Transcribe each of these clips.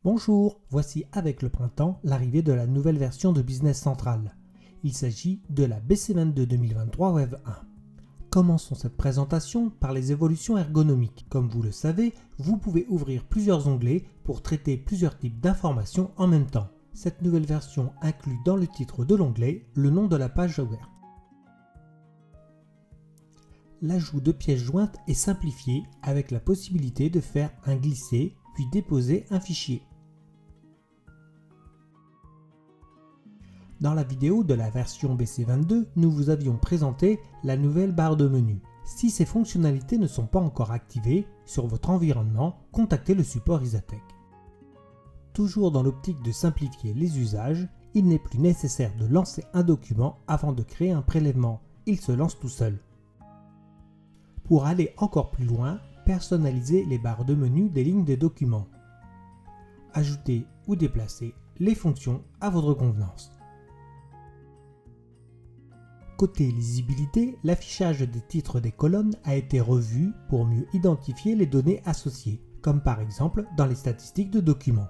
Bonjour, voici avec le printemps l'arrivée de la nouvelle version de Business Central. Il s'agit de la BC22 2023 Web 1. Commençons cette présentation par les évolutions ergonomiques. Comme vous le savez, vous pouvez ouvrir plusieurs onglets pour traiter plusieurs types d'informations en même temps. Cette nouvelle version inclut dans le titre de l'onglet le nom de la page ouverte. L'ajout de pièces jointes est simplifié avec la possibilité de faire un glisser puis déposer un fichier. Dans la vidéo de la version BC22, nous vous avions présenté la nouvelle barre de menu. Si ces fonctionnalités ne sont pas encore activées sur votre environnement, contactez le support Isatech. Toujours dans l'optique de simplifier les usages, il n'est plus nécessaire de lancer un document avant de créer un prélèvement. Il se lance tout seul. Pour aller encore plus loin, personnalisez les barres de menu des lignes des documents. Ajoutez ou déplacez les fonctions à votre convenance. Côté lisibilité, l'affichage des titres des colonnes a été revu pour mieux identifier les données associées, comme par exemple dans les statistiques de documents.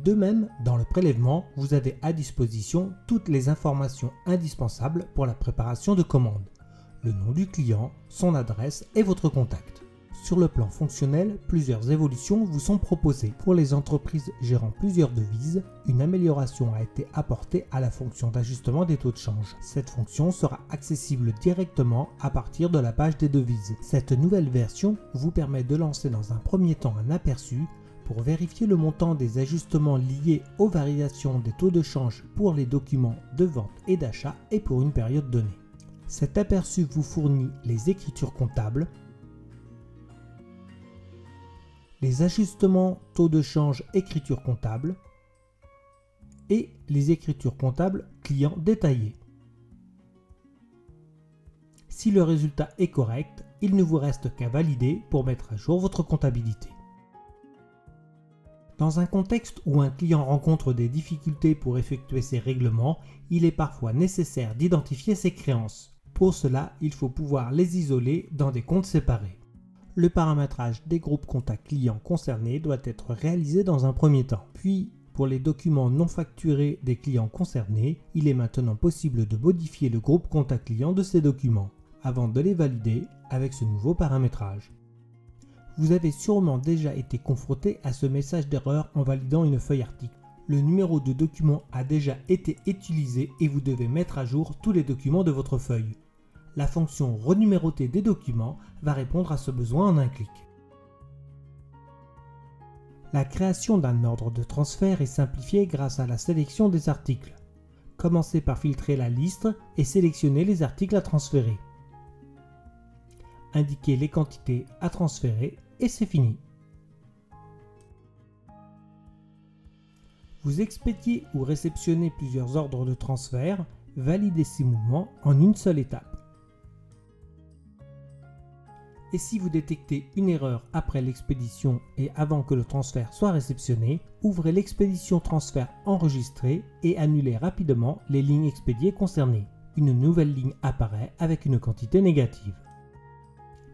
De même, dans le prélèvement, vous avez à disposition toutes les informations indispensables pour la préparation de commandes. Le nom du client, son adresse et votre contact. Sur le plan fonctionnel, plusieurs évolutions vous sont proposées. Pour les entreprises gérant plusieurs devises, une amélioration a été apportée à la fonction d'ajustement des taux de change. Cette fonction sera accessible directement à partir de la page des devises. Cette nouvelle version vous permet de lancer dans un premier temps un aperçu pour vérifier le montant des ajustements liés aux variations des taux de change pour les documents de vente et d'achat et pour une période donnée. Cet aperçu vous fournit les écritures comptables, les ajustements taux de change écriture comptable et les écritures comptables clients détaillées. Si le résultat est correct, il ne vous reste qu'à valider pour mettre à jour votre comptabilité. Dans un contexte où un client rencontre des difficultés pour effectuer ses règlements, il est parfois nécessaire d'identifier ses créances. Pour cela, il faut pouvoir les isoler dans des comptes séparés. Le paramétrage des groupes contacts clients concernés doit être réalisé dans un premier temps. Puis, pour les documents non facturés des clients concernés, il est maintenant possible de modifier le groupe contact client de ces documents, avant de les valider avec ce nouveau paramétrage. Vous avez sûrement déjà été confronté à ce message d'erreur en validant une feuille article. Le numéro de document a déjà été utilisé et vous devez mettre à jour tous les documents de votre feuille. La fonction renuméroter des documents va répondre à ce besoin en un clic. La création d'un ordre de transfert est simplifiée grâce à la sélection des articles. Commencez par filtrer la liste et sélectionnez les articles à transférer. Indiquez les quantités à transférer et c'est fini. Vous expédiez ou réceptionnez plusieurs ordres de transfert, validez ces mouvements en une seule étape. Et si vous détectez une erreur après l'expédition et avant que le transfert soit réceptionné, ouvrez l'expédition transfert enregistrée et annulez rapidement les lignes expédiées concernées. Une nouvelle ligne apparaît avec une quantité négative.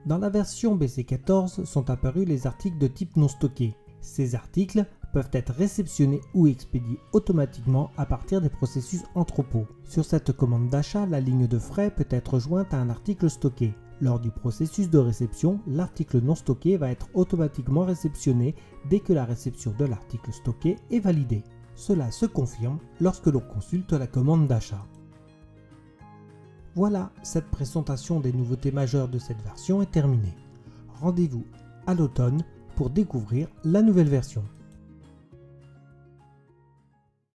Dans la version BC14 sont apparus les articles de type non stocké. Ces articles peuvent être réceptionnés ou expédiés automatiquement à partir des processus entrepôt. Sur cette commande d'achat, la ligne de frais peut être jointe à un article stocké. Lors du processus de réception, l'article non stocké va être automatiquement réceptionné dès que la réception de l'article stocké est validée. Cela se confirme lorsque l'on consulte la commande d'achat. Voilà, cette présentation des nouveautés majeures de cette version est terminée. Rendez-vous à l'automne pour découvrir la nouvelle version.